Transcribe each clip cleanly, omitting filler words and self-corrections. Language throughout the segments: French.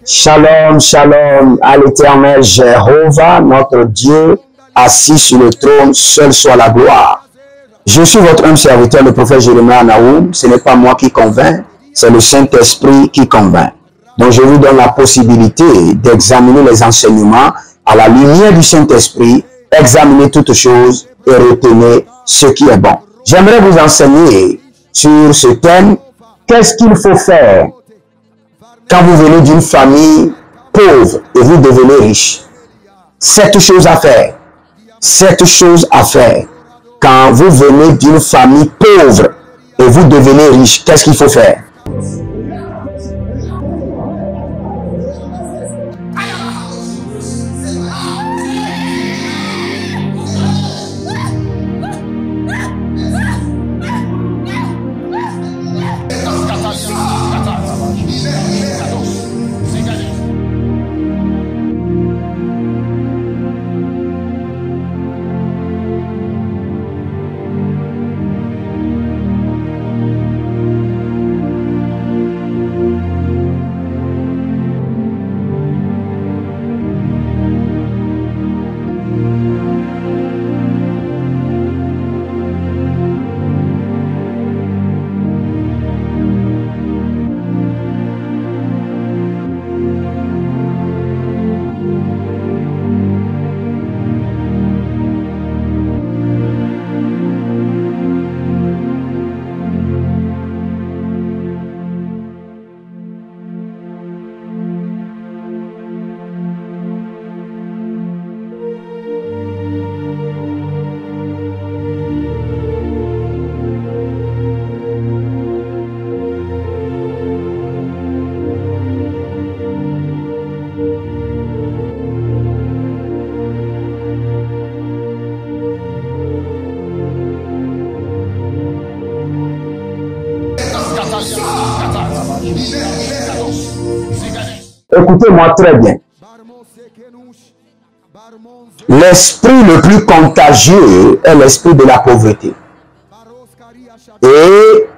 Shalom, shalom à l'éternel Jéhovah, notre Dieu, assis sur le trône, seul soit la gloire. Je suis votre homme serviteur, le prophète Jérémie Naoum. Ce n'est pas moi qui convainc, c'est le Saint-Esprit qui convainc. Donc je vous donne la possibilité d'examiner les enseignements à la lumière du Saint-Esprit, examiner toutes choses et retenir ce qui est bon. J'aimerais vous enseigner sur ce thème, qu'est-ce qu'il faut faire quand vous venez d'une famille pauvre et vous devenez riche. 7 choses à faire. 7 choses à faire. Quand vous venez d'une famille pauvre et vous devenez riche, qu'est-ce qu'il faut faire? Écoutez-moi très bien. L'esprit le plus contagieux est l'esprit de la pauvreté. Et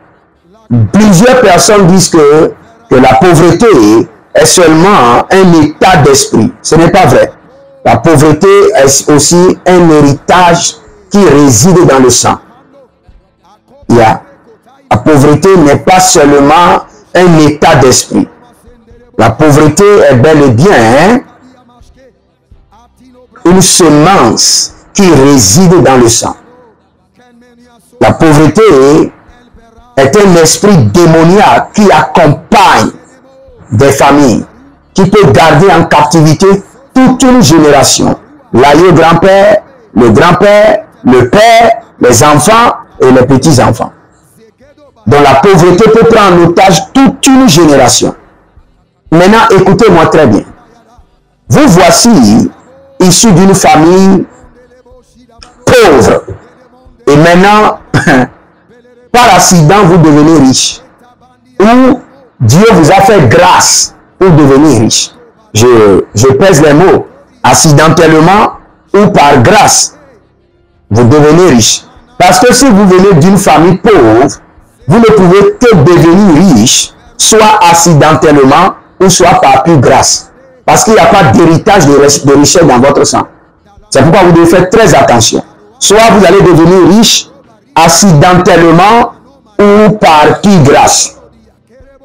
plusieurs personnes disent que la pauvreté est seulement un état d'esprit. Ce n'est pas vrai. La pauvreté est aussi un héritage qui réside dans le sang. La pauvreté n'est pas seulement un état d'esprit. La pauvreté est bel et bien une semence qui réside dans le sang. La pauvreté est un esprit démoniaque qui accompagne des familles, qui peut garder en captivité toute une génération. L'aïeux-grand-père, le grand-père, le père, les enfants et les petits-enfants. Donc la pauvreté peut prendre en otage toute une génération. Maintenant, écoutez-moi très bien. Vous voici issus d'une famille pauvre. Et maintenant, par accident, vous devenez riche. Ou Dieu vous a fait grâce pour devenir riche. Je pèse les mots. Accidentellement ou par grâce, vous devenez riche. Parce que si vous venez d'une famille pauvre, vous ne pouvez que devenir riche, soit accidentellement, ou soit par pure grâce. Parce qu'il n'y a pas d'héritage de richesse dans votre sang. C'est pourquoi vous devez faire très attention. Soit vous allez devenir riche accidentellement ou par pure grâce.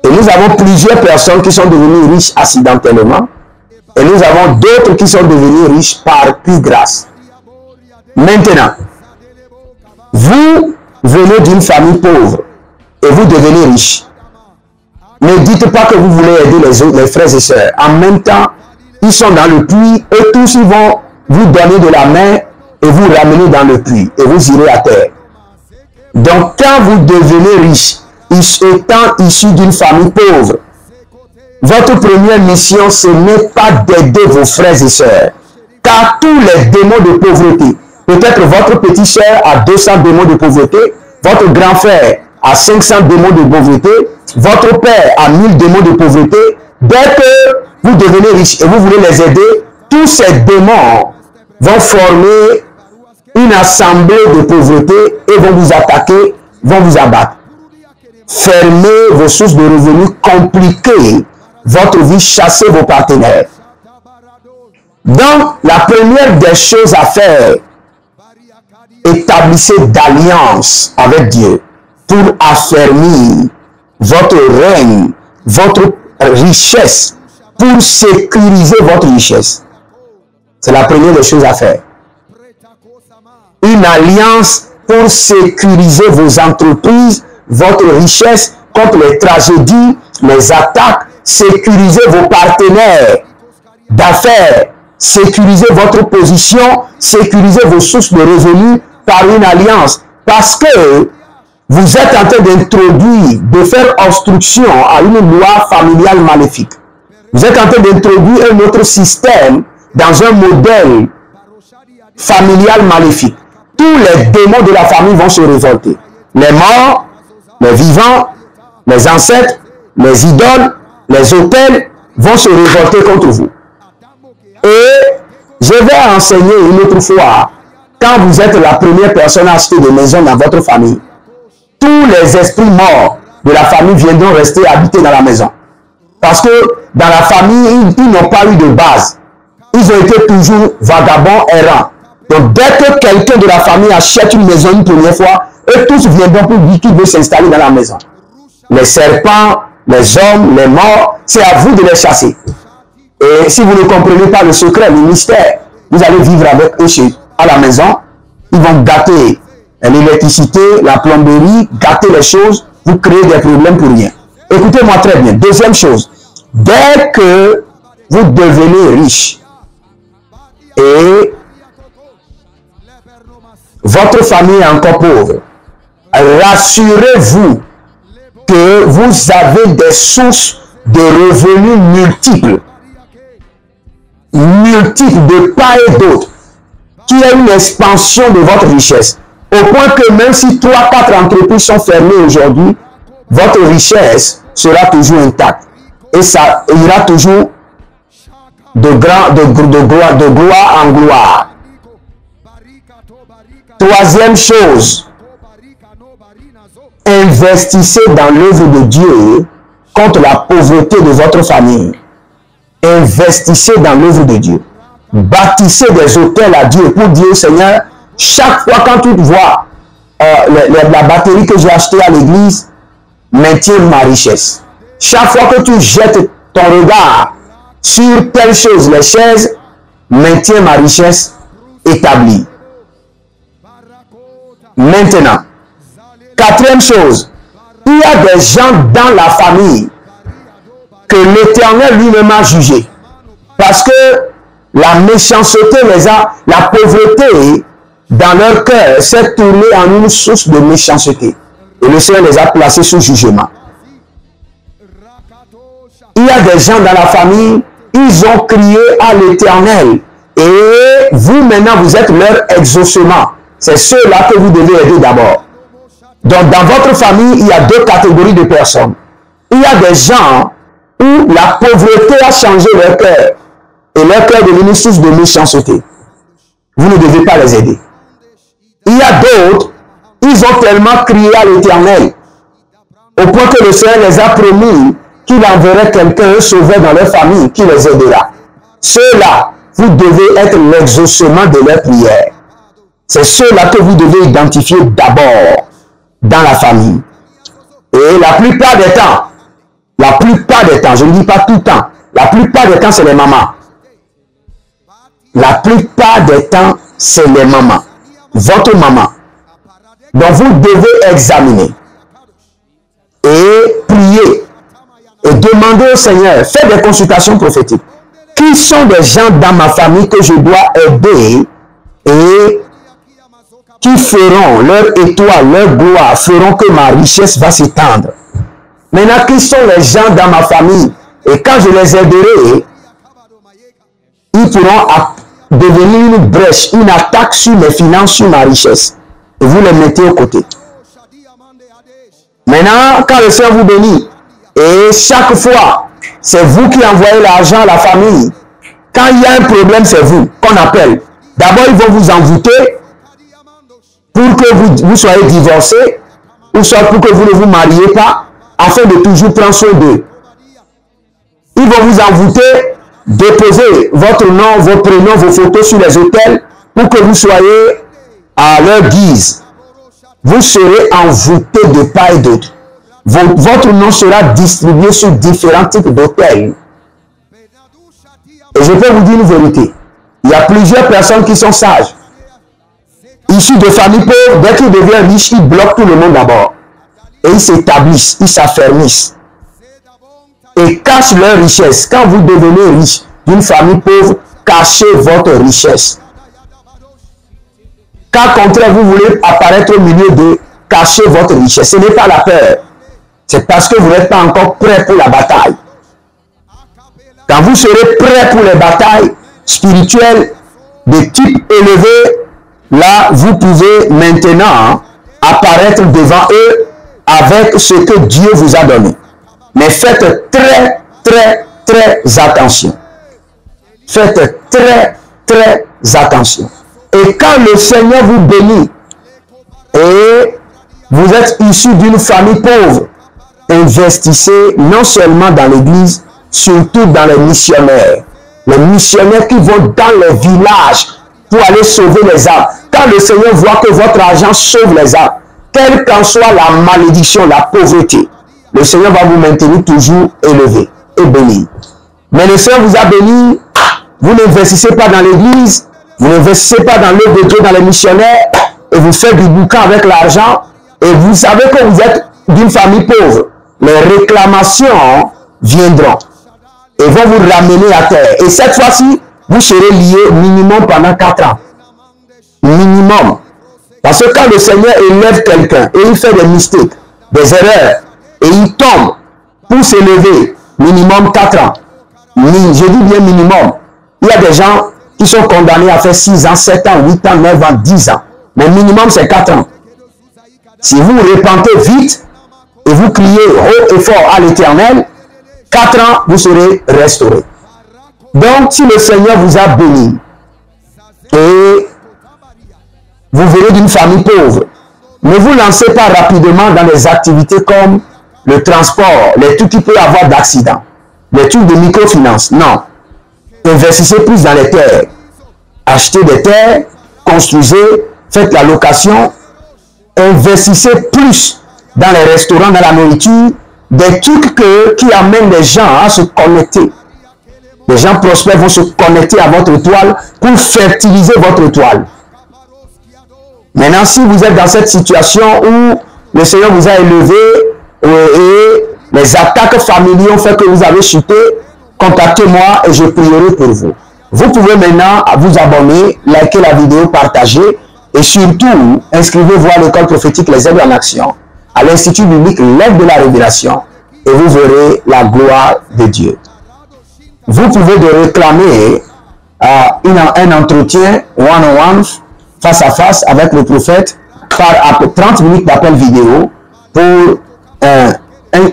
Et nous avons plusieurs personnes qui sont devenues riches accidentellement. Et nous avons d'autres qui sont devenus riches par pure grâce. Maintenant, vous venez d'une famille pauvre et vous devenez riche. Ne dites pas que vous voulez aider les frères et sœurs. En même temps, ils sont dans le puits et tous ils vont vous donner de la main et vous ramener dans le puits et vous irez à terre. Donc quand vous devenez riche, étant issu d'une famille pauvre, votre première mission, ce n'est pas d'aider vos frères et sœurs. Car tous les démons de pauvreté, peut-être votre petit frère a 200 démons de pauvreté, votre grand frère a 500 démons de pauvreté, votre père a 1000 démons de pauvreté. Dès que vous devenez riche et vous voulez les aider, tous ces démons vont former une assemblée de pauvreté et vont vous attaquer, vont vous abattre. Fermez vos sources de revenus compliquées votre vie, chassez vos partenaires. Donc, la première des choses à faire, établissez d'alliance avec Dieu pour affermir votre règne, votre richesse, pour sécuriser votre richesse. C'est la première des choses à faire. Une alliance pour sécuriser vos entreprises, votre richesse contre les tragédies, les attaques, sécuriser vos partenaires d'affaires, sécuriser votre position, sécuriser vos sources de revenus par une alliance. Parce que vous êtes en train d'introduire, de faire obstruction à une loi familiale maléfique. Vous êtes en train d'introduire un autre système dans un modèle familial maléfique. Tous les démons de la famille vont se révolter. Les morts, les vivants, les ancêtres, les idoles, les autels vont se révolter contre vous. Et je vais enseigner une autre fois, quand vous êtes la première personne à acheter des maisons dans votre famille, tous les esprits morts de la famille viendront rester habités dans la maison. Parce que dans la famille, ils n'ont pas eu de base. Ils ont été toujours vagabonds, errants. Donc dès que quelqu'un de la famille achète une maison une première fois, eux tous viendront pour dire qu'ils veulent s'installer dans la maison. Les serpents, les hommes, les morts, c'est à vous de les chasser. Et si vous ne comprenez pas le secret, le mystère, vous allez vivre avec eux à la maison. Ils vont gâter l'électricité, la plomberie, gâter les choses, vous créez des problèmes pour rien. Écoutez-moi très bien. Deuxième chose, dès que vous devenez riche et votre famille est encore pauvre, rassurez-vous que vous avez des sources de revenus multiples de part et d'autre, qui est une expansion de votre richesse. Au point que même si 3-4 entreprises sont fermées aujourd'hui, votre richesse sera toujours intacte. Et ça ira toujours de gloire en gloire. Troisième chose, investissez dans l'œuvre de Dieu contre la pauvreté de votre famille. Investissez dans l'œuvre de Dieu. Bâtissez des hôtels à Dieu pour dire au Seigneur, chaque fois quand tu vois la batterie que j'ai achetée à l'église, maintient ma richesse. Chaque fois que tu jettes ton regard sur telle chose, les chaises, maintient ma richesse établie. Maintenant, quatrième chose, il y a des gens dans la famille que l'Éternel lui-même a jugé. Parce que la méchanceté la pauvreté dans leur cœur s'est tournée en une source de méchanceté. Et le Seigneur les a placés sous jugement. Il y a des gens dans la famille, ils ont crié à l'Éternel. Et vous maintenant, vous êtes leur exaucement. C'est ceux-là que vous devez aider d'abord. Donc dans votre famille, il y a deux catégories de personnes. Il y a des gens où la pauvreté a changé leur cœur. Et leur cœur est devenu source de méchanceté. Vous ne devez pas les aider. Il y a d'autres, ils ont tellement crié à l'Éternel, au point que le Seigneur les a promis qu'il enverrait quelqu'un, un sauveur dans leur famille, qui les aidera. Ceux-là, vous devez être l'exaucement de leur prière. C'est ceux-là que vous devez identifier d'abord dans la famille. Et la plupart des temps, je ne dis pas tout le temps, la plupart des temps, c'est les mamans. La plupart des temps, c'est les mamans. Votre maman. Donc vous devez examiner et prier et demander au Seigneur, faire des consultations prophétiques. Qui sont des gens dans ma famille que je dois aider et qui feront leur étoile, leur gloire, feront que ma richesse va s'étendre. Maintenant, qui sont les gens dans ma famille? Et quand je les aiderai, ils pourront devenir une brèche, une attaque sur mes finances, sur ma richesse. Et vous les mettez aux côtés. Maintenant, quand le Seigneur vous bénit, et chaque fois, c'est vous qui envoyez l'argent à la famille. Quand il y a un problème, c'est vous qu'on appelle. D'abord, ils vont vous envoûter pour que vous soyez divorcés, ou soit pour que vous ne vous mariez pas, afin de toujours prendre soin d'eux. Ils vont vous envoûter, déposer votre nom, vos prénoms, vos photos sur les hôtels pour que vous soyez à leur guise. Vous serez envoûté de part et d'autre. Votre nom sera distribué sur différents types d'hôtels. Et je peux vous dire une vérité. Il y a plusieurs personnes qui sont sages. Issus de familles pauvres, dès qu'ils deviennent riches, ils bloquent tout le monde d'abord. Et ils s'établissent, ils s'affermissent. Et cachent leur richesse. Quand vous devenez riche d'une famille pauvre, cachez votre richesse. Quand au contraire vous voulez apparaître au milieu de cacher votre richesse, ce n'est pas la peur. C'est parce que vous n'êtes pas encore prêt pour la bataille. Quand vous serez prêt pour les batailles spirituelles de type élevé, là, vous pouvez maintenant apparaître devant eux avec ce que Dieu vous a donné. Mais faites très, très, très attention. Faites très, très attention. Et quand le Seigneur vous bénit et vous êtes issu d'une famille pauvre, investissez non seulement dans l'église, surtout dans les missionnaires. Les missionnaires qui vont dans les villages pour aller sauver les âmes. Quand le Seigneur voit que votre argent sauve les âmes, quelle qu'en soit la malédiction, la pauvreté, le Seigneur va vous maintenir toujours élevé et béni. Mais le Seigneur vous a béni, vous n'investissez pas dans l'église, vous n'investissez pas dans l'œuvre de Dieu, dans les missionnaires, et vous faites du boucan avec l'argent, et vous savez que vous êtes d'une famille pauvre. Les réclamations viendront et vont vous ramener à terre. Et cette fois-ci, vous serez liés minimum pendant 4 ans. Minimum. Parce que quand le Seigneur élève quelqu'un et il fait des mystères, des erreurs, et il tombe pour s'élever, minimum 4 ans. Je dis bien minimum. Il y a des gens qui sont condamnés à faire 6 ans, 7 ans, 8 ans, 9 ans, 10 ans. Mais minimum, c'est 4 ans. Si vous repentez vite et vous criez haut et fort à l'Éternel, 4 ans, vous serez restaurés. Donc, si le Seigneur vous a béni et vous venez d'une famille pauvre, ne vous lancez pas rapidement dans les activités comme le transport, les trucs qui peuvent avoir d'accident, les trucs de microfinance. Non. Investissez plus dans les terres. Achetez des terres, construisez, faites la location, investissez plus dans les restaurants, dans la nourriture, des trucs qui amènent les gens à se connecter. Les gens prospères vont se connecter à votre toile pour fertiliser votre toile. Maintenant, si vous êtes dans cette situation où le Seigneur vous a élevé et les attaques familiales ont fait que vous avez chuté, contactez-moi et je prierai pour vous. Vous pouvez maintenant vous abonner, liker la vidéo, partager et surtout inscrivez-vous à l'école prophétique Les Ailes en Action, à l'Institut biblique L'Aide de la Révélation et vous verrez la gloire de Dieu. Vous pouvez de réclamer un entretien one-on-one, face à face avec le prophète par 30 minutes d'appel vidéo pour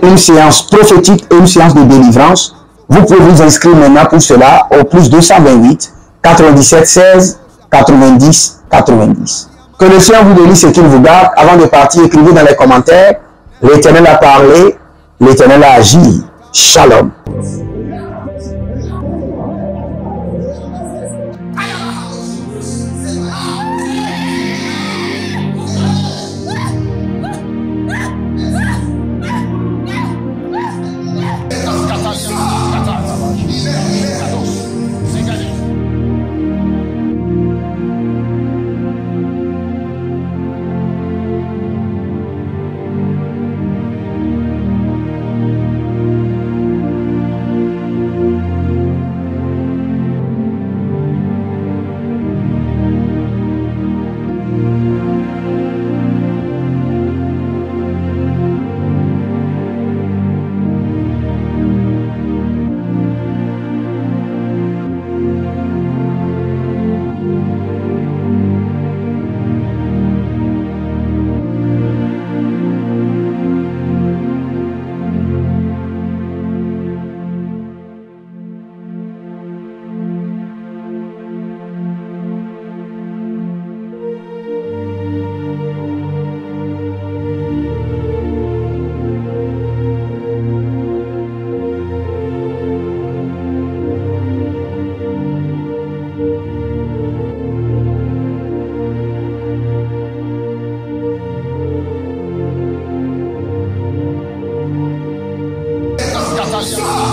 une séance prophétique et une séance de délivrance. Vous pouvez vous inscrire maintenant pour cela au plus 228 97 16 90 90. Que le Seigneur vous bénisse et qu'il vous garde. Avant de partir, écrivez dans les commentaires: l'Éternel a parlé, l'Éternel a agi. Shalom. Sors.